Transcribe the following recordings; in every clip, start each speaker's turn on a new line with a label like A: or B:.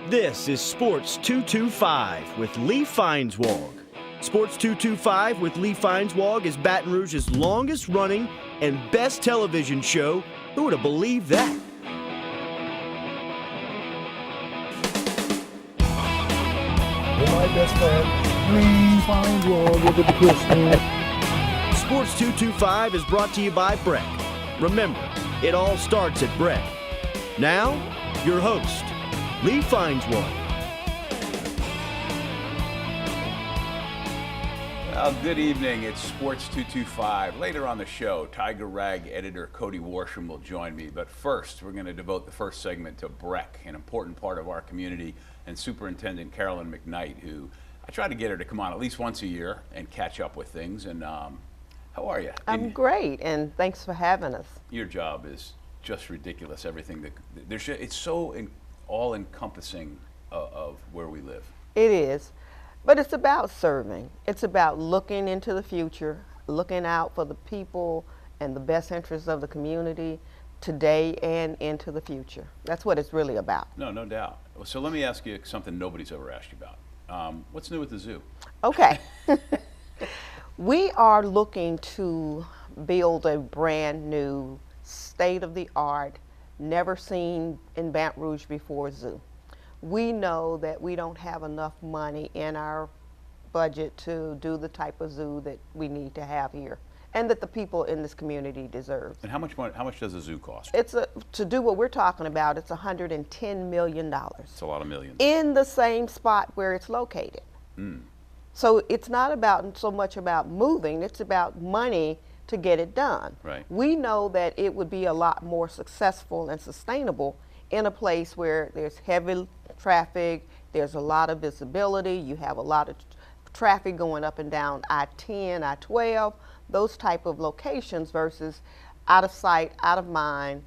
A: This is Sports 225 with Lee Feinswag. Sports 225 with Lee Feinswag is Baton Rouge's longest running and best television show. Who would have believed that?
B: My best friend, Lee Feinswag, look at the Christmas.
A: Sports 225 is brought to you by BREC. Remember, it all starts at BREC. Now, your host, Lee Feinswag.
C: Well, good evening. It's Sports 225. Later on the show, Tiger Rag editor Cody Worsham will join me. But first, we're going to devote the first segment to BREC, an important part of our community, and Superintendent Carolyn McKnight, who I try to get her to come on at least once a year and catch up with things. And how are you?
D: I'm great, and thanks for having us.
C: Your job is just ridiculous. Everything that it's so all-encompassing of where we live.
D: It is, but it's about serving. It's about looking into the future, looking out for the people and the best interests of the community today and into the future. That's what it's really about.
C: No doubt. So let me ask you something nobody's ever asked you about. What's new with the zoo?
D: Okay. We are looking to build a brand new, state-of-the-art, never seen in Baton Rouge before zoo. We know that we don't have enough money in our budget to do the type of zoo that we need to have here and that the people in this community deserve.
C: And how much does a zoo cost?
D: To do what we're talking about, it's $110 million.
C: It's a lot of millions.
D: In the same spot where it's located. So it's not about so much about moving, it's about money to get it done.
C: Right.
D: We know that it would be a lot more successful and sustainable in a place where there's heavy traffic, there's a lot of visibility, you have a lot of traffic going up and down I-10, I-12, those type of locations versus out of sight, out of mind,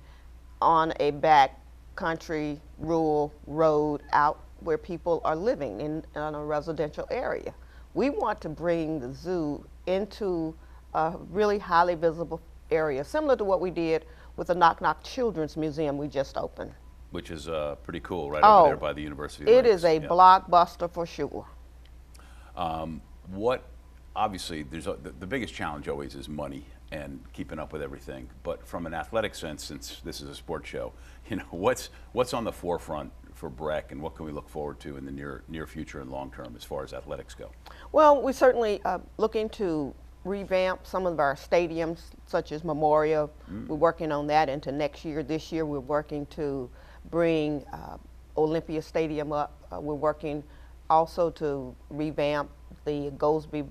D: on a back country, rural road out where people are living in a residential area. We want to bring the zoo into a really highly visible area, similar to what we did with the Knock Knock Children's Museum we just opened.
C: Which is pretty cool, right over there by the University of
D: It
C: Lakes.
D: is a blockbuster for sure.
C: Obviously, the biggest challenge always is money and keeping up with everything. But from an athletic sense, since this is a sports show, what's on the forefront for BREC, and what can we look forward to in the near future and long term as far as athletics go?
D: Well, we certainly looking to revamp some of our stadiums, such as Memorial. We're working on that into next year. This year, we're working to bring Olympia Stadium up. We're working also to revamp the Goldsby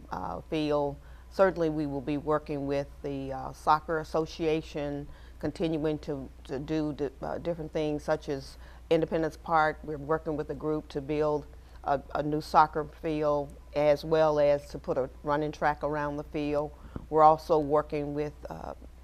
D: field. Certainly, we will be working with the Soccer Association, continuing to do different things such as Independence Park. We're working with a group to build a new soccer field, as well as to put a running track around the field. We're also working with,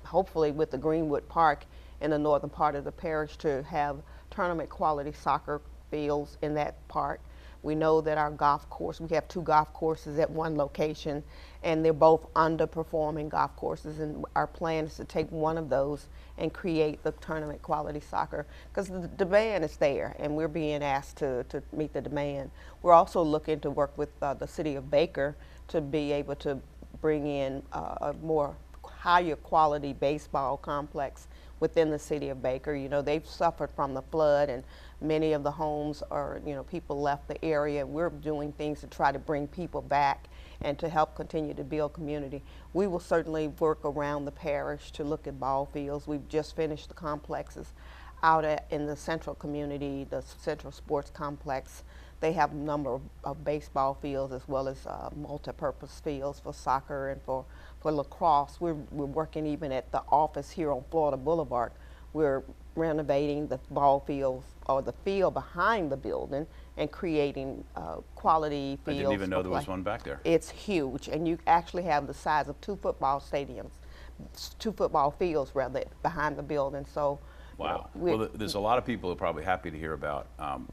D: hopefully with the Greenwood Park in the northern part of the parish to have tournament quality soccer fields in that park. We know that our golf course, we have 2 golf courses at one location, and they're both underperforming golf courses, and our plan is to take one of those and create the tournament quality soccer, because the demand is there and we're being asked to meet the demand. We're also looking to work with the city of Baker to be able to bring in a more higher quality baseball complex within the city of Baker. You know, they've suffered from the flood, and many of the homes are, people left the area. We're doing things to try to bring people back and to help continue to build community. We will certainly work around the parish to look at ball fields. We've just finished the complexes out in the central community, the Central Sports Complex. They have a number of baseball fields as well as multi-purpose fields for soccer and for lacrosse. We're working even at the office here on Florida Boulevard. We're renovating the ball fields or the field behind the building and creating quality fields.
C: I didn't even know there was one back there.
D: It's huge, and you actually have the size of 2 football stadiums, 2 football fields rather, behind the building. So.
C: Wow. Well, there's a lot of people who are probably happy to hear about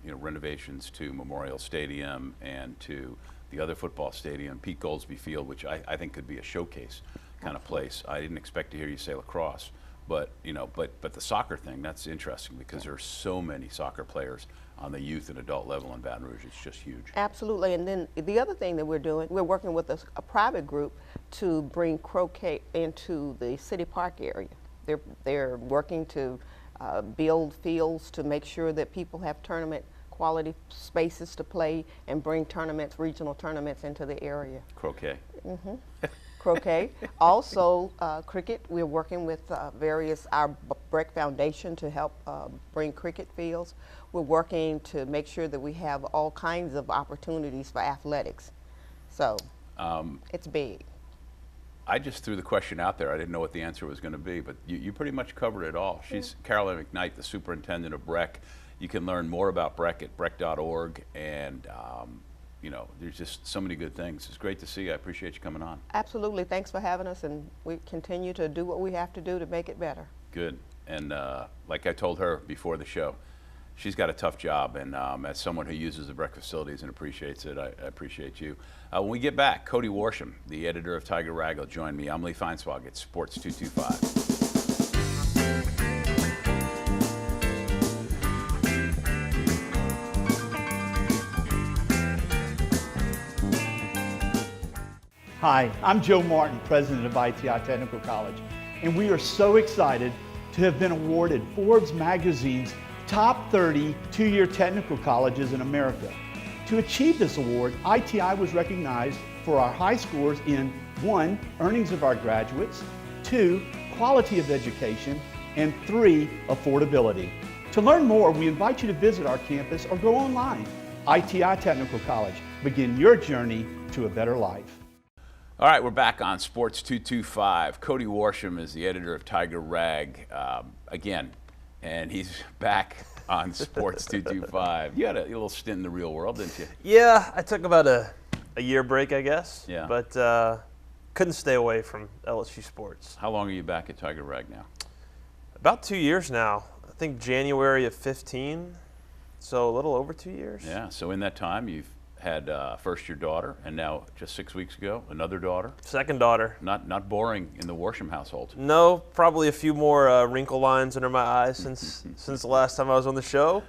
C: renovations to Memorial Stadium and to the other football stadium, Pete Goldsby Field, which I think could be a showcase kind of place. I didn't expect to hear you say lacrosse, But but the soccer thing, that's interesting because there are so many soccer players on the youth and adult level in Baton Rouge. It's just huge.
D: Absolutely. And then the other thing that we're doing, we're working with a private group to bring croquet into the city park area. They're working to build fields to make sure that people have tournament quality spaces to play and bring tournaments, regional tournaments into the area.
C: Croquet.
D: Croquet. Also, cricket. We're working with our BREC Foundation to help bring cricket fields. We're working to make sure that we have all kinds of opportunities for athletics. So it's big.
C: I just threw the question out there. I didn't know what the answer was going to be, but you pretty much covered it all. She's Carolyn McKnight, the superintendent of BREC. You can learn more about BREC at brec.org, and there's just so many good things. It's great to see you. I appreciate you coming on.
D: Absolutely. Thanks for having us, and we continue to do what we have to do to make it better.
C: Good. And like I told her before the show, she's got a tough job, and as someone who uses the BREC facilities and appreciates it, I appreciate you. When we get back, Cody Worsham, the editor of Tiger Rag, will join me. I'm Lee Feinswag at Sports 225.
E: Hi, I'm Joe Martin, president of ITI Technical College, and we are so excited to have been awarded Forbes magazine's top 30 two-year technical colleges in America. To achieve this award, ITI was recognized for our high scores in 1, earnings of our graduates, 2, quality of education, and 3, affordability. To learn more, we invite you to visit our campus or go online. ITI Technical College. Begin your journey to a better life.
C: All right, we're back on Sports 225. Cody Worsham is the editor of Tiger Rag again, and he's back on Sports 225. You had a little stint in the real world, didn't you?
F: Yeah, I took about a year break, I guess.
C: Yeah.
F: But couldn't stay away from LSU sports.
C: How long are you back at Tiger Rag now?
F: About 2 years now. I think January of 15, so a little over 2 years.
C: Yeah, so in that time you've had first your daughter, and now just 6 weeks ago, another daughter.
F: Second daughter.
C: Not boring in the Worsham household.
F: No, probably a few more wrinkle lines under my eyes since the last time I was on the show.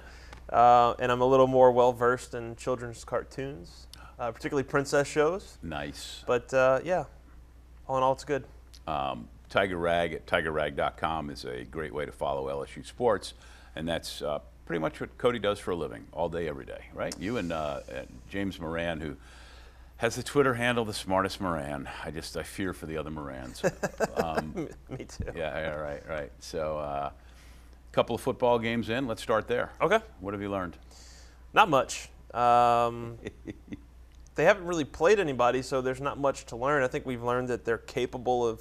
F: And I'm a little more well-versed in children's cartoons, particularly princess shows.
C: Nice.
F: But yeah, all in all, it's good.
C: Tiger Rag at tigerrag.com is a great way to follow LSU sports, and that's pretty much what Cody does for a living, all day, every day, right? You and James Moran, who has the Twitter handle The Smartest Moran. I fear for the other Morans.
F: Me too.
C: Yeah, right. So a couple of football games in. Let's start there.
F: Okay.
C: What have you learned?
F: Not much. They haven't really played anybody, so there's not much to learn. I think we've learned that they're capable of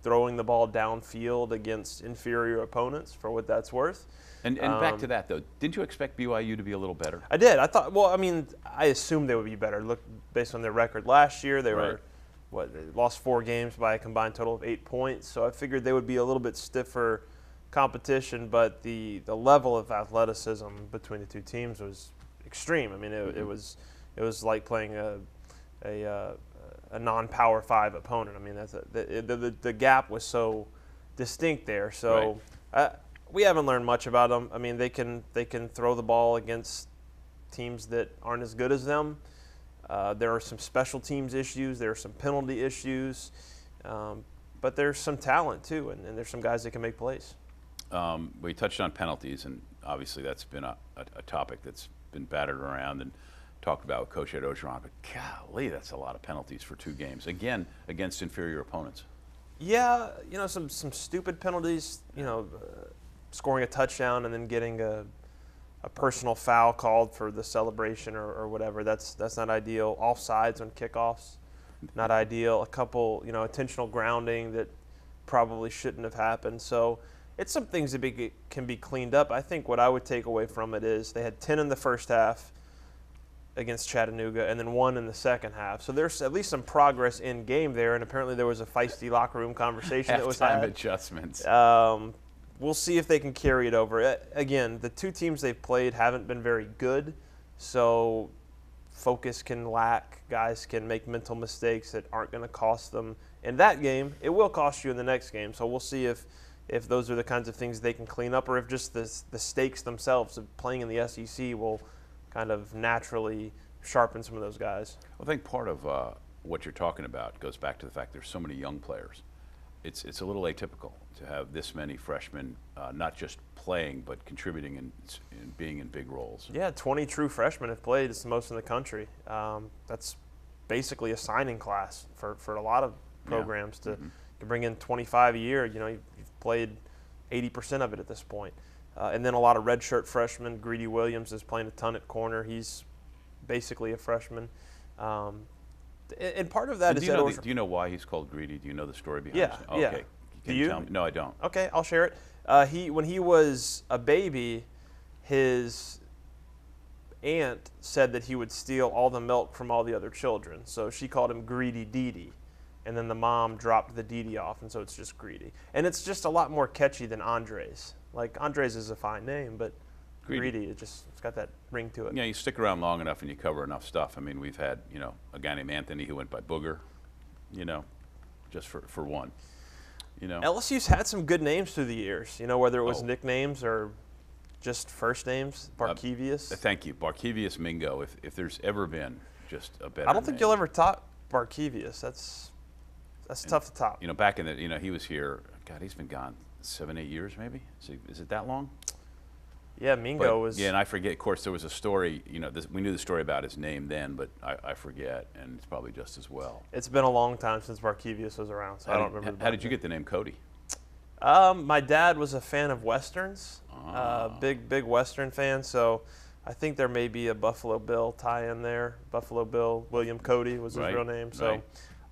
F: throwing the ball downfield against inferior opponents, for what that's worth.
C: And back to that, though, didn't you expect BYU to be a little better?
F: I did. I thought, well, I mean, I assumed they would be better. Look, based on their record last year, they
C: Right.
F: they lost 4 games by a combined total of 8 points. So I figured they would be a little bit stiffer competition, but the level of athleticism between the two teams was extreme. I mean, it was like playing a non-Power 5 opponent. I mean, the gap was so distinct there. So.
C: Right.
F: We haven't learned much about them. I mean, they can throw the ball against teams that aren't as good as them. There are some special teams issues. There are some penalty issues. But there's some talent, too, and there's some guys that can make plays.
C: We touched on penalties, and obviously that's been a topic that's been battered around and talked about with Coach Ed Ogeron. But golly, that's a lot of penalties for 2 games, again, against inferior opponents.
F: Yeah, some stupid penalties, scoring a touchdown and then getting a personal foul called for the celebration or whatever. That's not ideal. Offsides on kickoffs, not ideal. A couple, intentional grounding that probably shouldn't have happened. So it's some things that can be cleaned up. I think what I would take away from it is they had 10 in the first half against Chattanooga and then 1 in the second half. So there's at least some progress in game there, and apparently there was a feisty locker room conversation that was had.
C: Halftime adjustments.
F: We'll see if they can carry it over. Again, the 2 teams they've played haven't been very good, so focus can lack. Guys can make mental mistakes that aren't going to cost them in that game. It will cost you in the next game, so we'll see if if those are the kinds of things they can clean up, or if just the stakes themselves of playing in the SEC will kind of naturally sharpen some of those guys.
C: I think part of what you're talking about goes back to the fact there's so many young players. It's a little atypical to have this many freshmen not just playing but contributing and being in big roles.
F: Yeah, 20 true freshmen have played. It's the most in the country. That's basically a signing class for a lot of programs to bring in 25 a year. You know, you've played 80% of it at this point. And then a lot of redshirt freshmen. Greedy Williams is playing a ton at corner. He's basically a freshman. And part of that is
C: do you know why he's called Greedy? Do you know the story behind it?
F: Yeah.
C: Okay.
F: Do you?
C: Tell me? No, I don't.
F: Okay, I'll share it. When he was a baby, his aunt said that he would steal all the milk from all the other children. So she called him Greedy Dee. And then the mom dropped the Dee off, and so it's just Greedy. And it's just a lot more catchy than Andres. Like, Andres is a fine name, but Greedy, it's got that ring to it.
C: Yeah, you stick around long enough and you cover enough stuff. I mean, we've had, a guy named Anthony who went by Booger, just for one.
F: LSU's had some good names through the years, whether it was nicknames or just first names. Barkevius.
C: Thank you. Barkevius Mingo, if there's ever been just a better
F: I don't think
C: name.
F: you'll ever top Barkevius. That's tough to top.
C: Back in the, he was here, God, he's been gone 7-8 years maybe? Is it that long?
F: Yeah, Mingo was.
C: Yeah, and I forget. Of course, there was a story. We knew the story about his name then, but I forget, and it's probably just as well.
F: It's been a long time since Barkevius was around, so I don't remember.
C: How did you get the name Cody?
F: My dad was a fan of westerns, big western fan. So I think there may be a Buffalo Bill tie-in there. Buffalo Bill, William Cody was his real name. So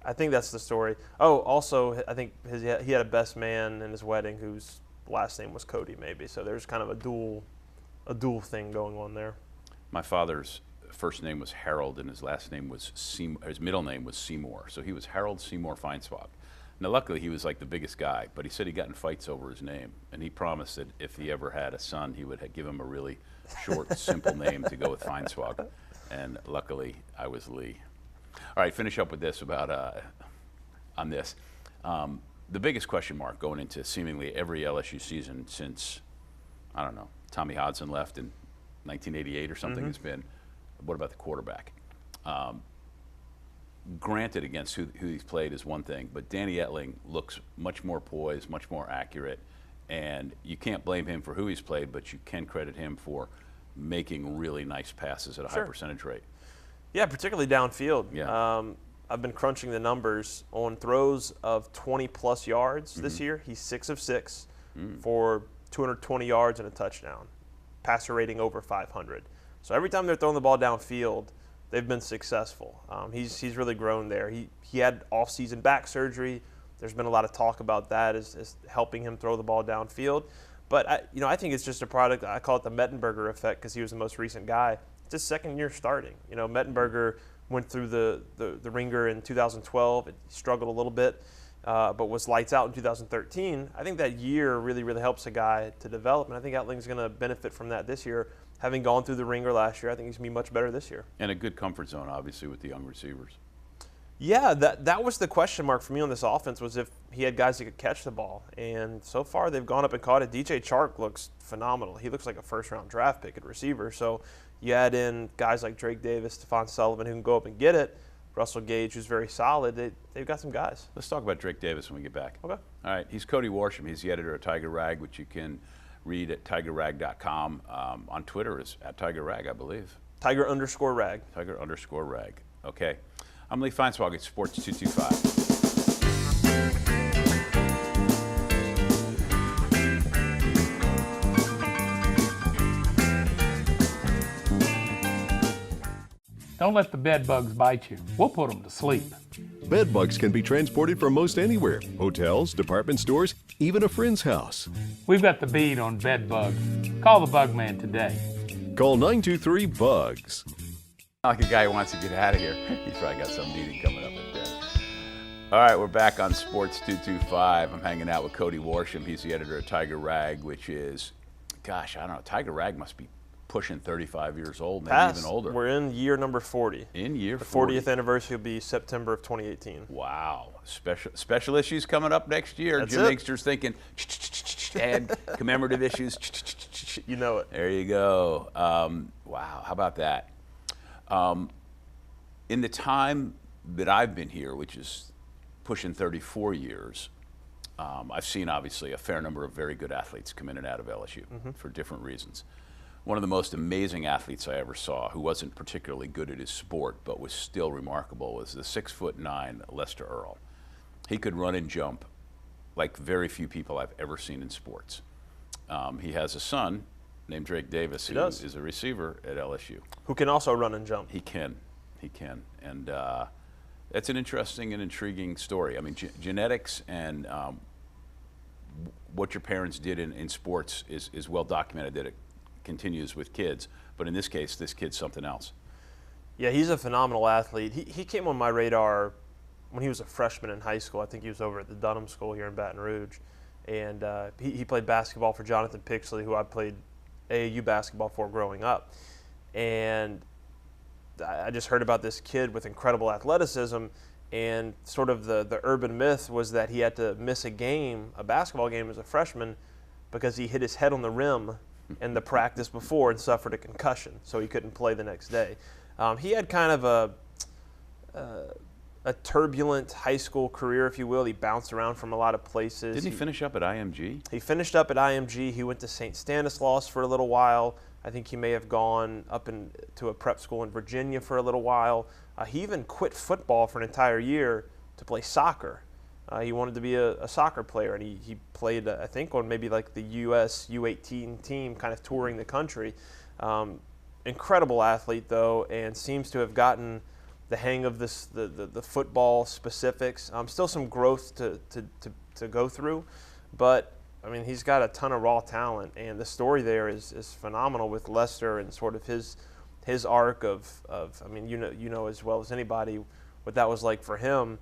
F: I think that's the story. Oh, also I think he had a best man in his wedding whose last name was Cody, maybe. So there's kind of a dual thing going on there.
C: My father's first name was Harold, and his last name was Seymour. His middle name was Seymour, so he was Harold Seymour Feinswag. Now, luckily, he was like the biggest guy, but he said he got in fights over his name, and he promised that if he ever had a son, he would give him a really short, simple name to go with Feinswag. And luckily, I was Lee. All right, finish up with this about on this. The biggest question mark going into seemingly every LSU season since, I don't know, Tommy Hodson left in 1988 or something has been, what about the quarterback? Granted, against who he's played is one thing, but Danny Etling looks much more poised, much more accurate, and you can't blame him for who he's played, but you can credit him for making really nice passes at a high percentage rate.
F: Yeah, particularly downfield.
C: Yeah.
F: I've been crunching the numbers on throws of 20-plus yards this year. He's 6 of 6 for 220 yards and a touchdown. Passer rating over 500. So every time they're throwing the ball downfield, they've been successful. He's really grown there. He had off-season back surgery. There's been a lot of talk about that as helping him throw the ball downfield. But I think it's just a product. I call it the Mettenberger effect because he was the most recent guy. It's his second year starting. Mettenberger went through the ringer in 2012. It struggled a little bit, but was lights out in 2013. I think that year really, really helps a guy to develop, and I think Etling's going to benefit from that this year. Having gone through the ringer last year, I think he's going to be much better this year.
C: And a good comfort zone, obviously, with the young receivers.
F: Yeah, that was the question mark for me on this offense, was if he had guys that could catch the ball. And so far, they've gone up and caught it. DJ Chark looks phenomenal. He looks like a first-round draft pick at receiver. So you add in guys like Drake Davis, Stephon Sullivan, who can go up and get it. Russell Gage, who's very solid. They've got some guys.
C: Let's talk about Drake Davis when we get back.
F: Okay.
C: All right. He's Cody Worsham. He's the editor of Tiger Rag, which you can read at tigerrag.com. On Twitter is at Tiger Rag, I believe.
F: Tiger_rag.
C: Tiger_rag. Okay. I'm Lee Feinswag at Sports 225.
G: Don't let the bed bugs bite you. We'll put them to sleep.
H: Bed bugs can be transported from most anywhere. Hotels, department stores, even a friend's house.
G: We've got the bead on bed bugs. Call the bug man today.
H: Call 923-BUGS.
C: Like a guy who wants to get out of here. He's probably got some meeting coming up at 10. All right, we're back on Sports 225. I'm hanging out with Cody Worsham. He's the editor of Tiger Rag, which is, gosh, I don't know. Tiger Rag must be pushing 35 years old, maybe even older.
F: We're in year number 40.
C: In year
F: the
C: 40.
F: 40th anniversary will be September of 2018.
C: Wow. Special issues coming up next year.
F: That's
C: Jim
F: it.
C: Inkster's thinking, and commemorative issues.
F: You know it.
C: There you go. Wow, how about that? In the time that I've been here, which is pushing 34 years, I've seen obviously a fair number of very good athletes come in and out of LSU for different reasons. One of the most amazing athletes I ever saw, who wasn't particularly good at his sport but was still remarkable, was the 6'9" Lester Earl. He could run and jump like very few people I've ever seen in sports. He has a son named Drake Davis, who is a receiver at LSU.
F: Who can also run and jump.
C: He can. And that's an interesting and intriguing story. I mean, genetics and what your parents did in sports is well documented, that it continues with kids. But in this case, this kid's something else.
F: Yeah, he's a phenomenal athlete. He came on my radar when he was a freshman in high school. I think he was over at the Dunham School here in Baton Rouge. And he played basketball for Jonathan Pixley, who I played AAU basketball for growing up. And I just heard about this kid with incredible athleticism, and sort of the urban myth was that he had to miss a basketball game as a freshman, because he hit his head on the rim in the practice before and suffered a concussion, so he couldn't play the next day. He had kind of a turbulent high school career, if you will. He bounced around from a lot of places.
C: Didn't he finish up at IMG?
F: He finished up at IMG. He went to St. Stanislaus for a little while. I think he may have gone up to a prep school in Virginia for a little while. He even quit football for an entire year to play soccer. He wanted to be a soccer player, and he played, I think, on maybe like the U.S. U18 team, kind of touring the country. Incredible athlete, though, and seems to have gotten the hang of the football specifics. Still some growth to go through, but I mean, he's got a ton of raw talent, and the story there is phenomenal with Lester and sort of his arc of I mean, you know as well as anybody what that was like for him.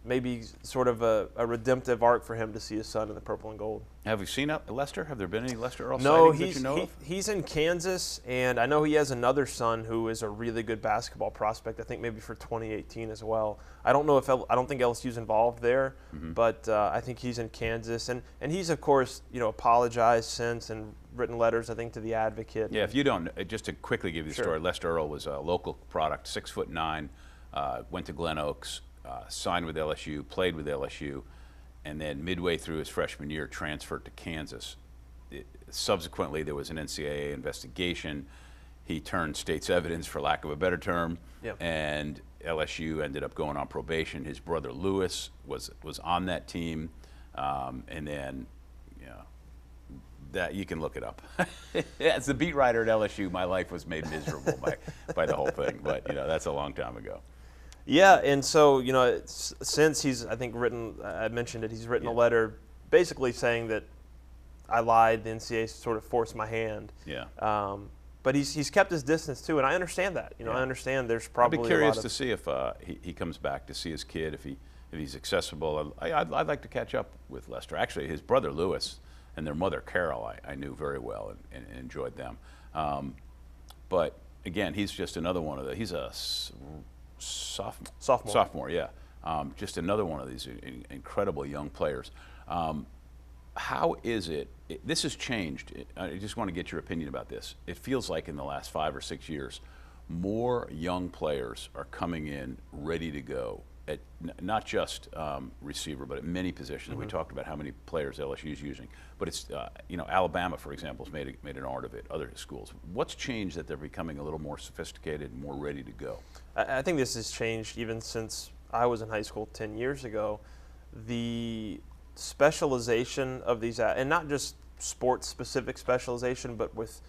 F: Maybe sort of a redemptive arc for him to see his son in the purple and gold.
C: Have we seen Lester? Have there been any Lester Earl
F: No,
C: sightings that you know of?
F: He's in Kansas, and I know he has another son who is a really good basketball prospect. I think maybe for 2018 as well. I don't think LSU's involved there, but I think he's in Kansas, and he's of course apologized since and written letters, I think, to the Advocate.
C: Yeah, if you don't, just to quickly give you the story, Lester Earl was a local product, 6'9", went to Glen Oaks. Signed with LSU, played with LSU, and then midway through his freshman year transferred to Kansas. Subsequently, there was an NCAA investigation. He turned state's evidence, for lack of a better term, and LSU ended up going on probation. His brother Lewis was on that team, and then that you can look it up. As the beat writer at LSU, my life was made miserable by the whole thing, but that's a long time ago.
F: Yeah, and so, since he's, I think, I mentioned it, he's written a letter basically saying that I lied, the NCAA sort of forced my hand. Yeah. But he's kept his distance, too, and I understand that. I understand there's probably
C: I'd be curious to see if he comes back to see his kid, if he's accessible. I'd like to catch up with Lester. Actually, his brother Lewis and their mother Carol I knew very well and enjoyed them. But, again, he's just another one of he's a sophomore, yeah. Just another one of these incredible young players. How is it? This has changed. I just want to get your opinion about this. It feels like in the last 5 or 6 years, more young players are coming in ready to go at not just receiver, but at many positions. We talked about how many players LSU is using, but it's Alabama, for example, has made an art of it. Other schools. What's changed that they're becoming a little more sophisticated and more ready to go?
F: I think this has changed even since I was in high school 10 years ago. The specialization of these, and not just sports-specific specialization, but with,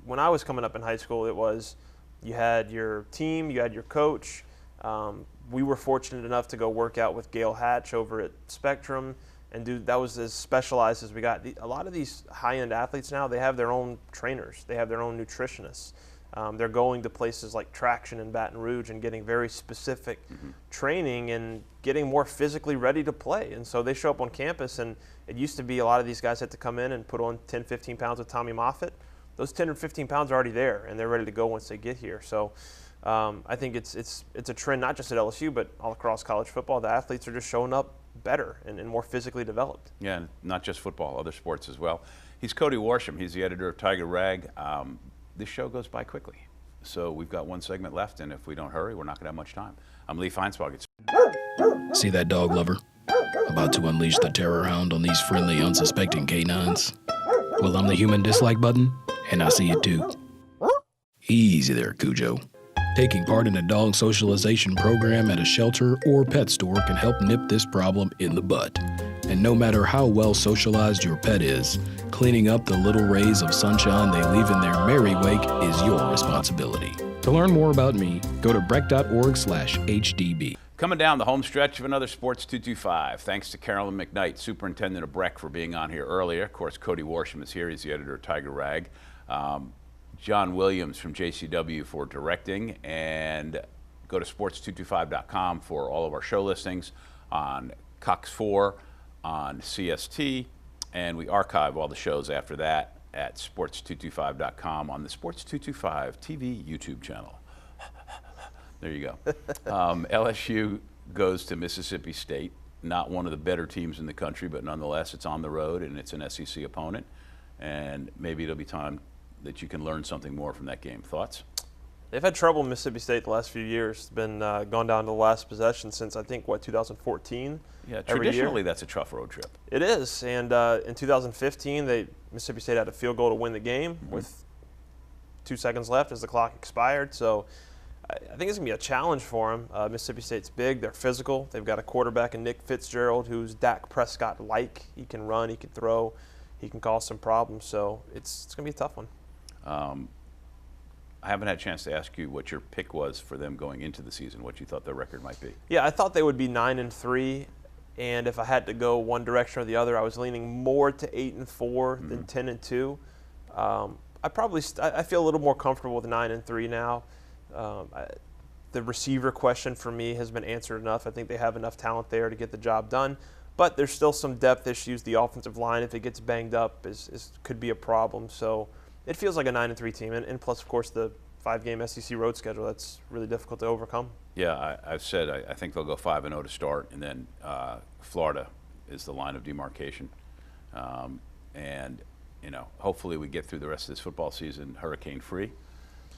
F: when I was coming up in high school, it was you had your team, you had your coach. We were fortunate enough to go work out with Gail Hatch over at Spectrum, and that was as specialized as we got. A lot of these high-end athletes now, they have their own trainers, they have their own nutritionists. They're going to places like Traction in Baton Rouge and getting very specific training and getting more physically ready to play. And so they show up on campus, and it used to be a lot of these guys had to come in and put on 10, 15 pounds with Tommy Moffitt. Those 10 or 15 pounds are already there, and they're ready to go once they get here. So I think it's a trend not just at LSU, but all across college football. The athletes are just showing up better and more physically developed.
C: Yeah, and not just football, other sports as well. He's Cody Worsham. He's the editor of Tiger Rag. This show goes by quickly. So we've got one segment left, and if we don't hurry, we're not going to have much time. I'm Lee Feinswag.
I: See that dog lover? About to unleash the terror hound on these friendly, unsuspecting canines? Well, I'm the human dislike button, and I see it too. Easy there, Cujo. Taking part in a dog socialization program at a shelter or pet store can help nip this problem in the bud. And no matter how well socialized your pet is, cleaning up the little rays of sunshine they leave in their merry wake is your responsibility. To learn more about me, go to brec.org/HDB.
C: Coming down the home stretch of another Sports 225. Thanks to Carolyn McKnight, superintendent of BREC, for being on here earlier. Of course, Cody Worsham is here. He's the editor of Tiger Rag. John Williams from JCW for directing. And go to sports225.com for all of our show listings on Cox 4, on CST, and we archive all the shows after that at sports225.com on the Sports 225 TV YouTube channel. There you go. LSU goes to Mississippi State, not one of the better teams in the country, but nonetheless it's on the road and it's an SEC opponent, and maybe it'll be time that you can learn something more from that game. Thoughts?
F: They've had trouble in Mississippi State the last few years. It's been gone down to the last possession since, I think, 2014?
C: Yeah, traditionally that's a tough road trip. It
F: is, and in 2015, Mississippi State had a field goal to win the game with 2 seconds left as the clock expired. So I think it's going to be a challenge for them. Mississippi State's big. They're physical. They've got a quarterback in Nick Fitzgerald who's Dak Prescott-like. He can run, he can throw, he can cause some problems. So it's going to be a tough one.
C: I haven't had a chance to ask you what your pick was for them going into the season, what you thought their record might be.
F: Yeah, I thought they would be 9-3, and if I had to go one direction or the other, I was leaning more to 8-4 than 10-2. I feel a little more comfortable with 9-3 now. The receiver question for me has been answered enough. I think they have enough talent there to get the job done, but there's still some depth issues. The offensive line, if it gets banged up, could be a problem. So it feels like a 9-3 team, and plus, of course, the 5-game SEC road schedule. That's really difficult to overcome.
C: Yeah, I've said I think they'll go 5-0 to start, and then Florida is the line of demarcation. And hopefully we get through the rest of this football season hurricane-free,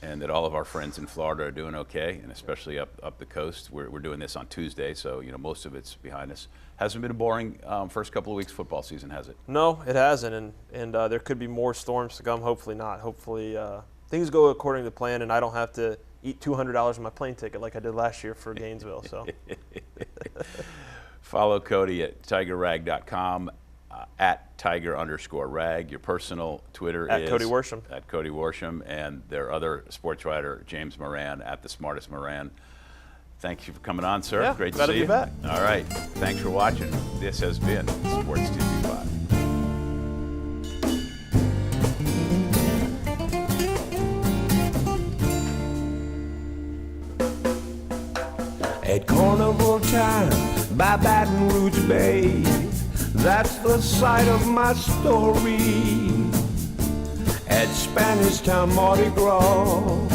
C: and that all of our friends in Florida are doing okay, and especially up the coast. We're doing this on Tuesday, so most of it's behind us. Hasn't been a boring first couple of weeks football season, has it?
F: No, it hasn't, and there could be more storms to come. Hopefully not. Hopefully things go according to plan, and I don't have to eat $200 on my plane ticket like I did last year for Gainesville. So
C: follow Cody at tigerrag.com. At Tiger_rag. Your personal Twitter is
F: Cody Worsham.
C: At Cody Worsham, and their other sports writer, James Moran, at The Smartest Moran. Thank you for coming on, sir.
F: Yeah,
C: great to
F: glad
C: see
F: to
C: you.
F: be back.
C: All right. Thanks for watching. This has been Sports 225.
J: At carnival time by Baton Rouge Bay, that's the site of my story. At Spanish Town Mardi Gras,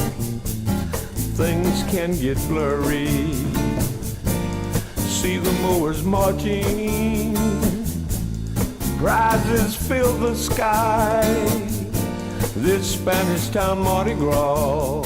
J: things can get blurry. See the mowers marching, prizes fill the sky. This Spanish Town Mardi Gras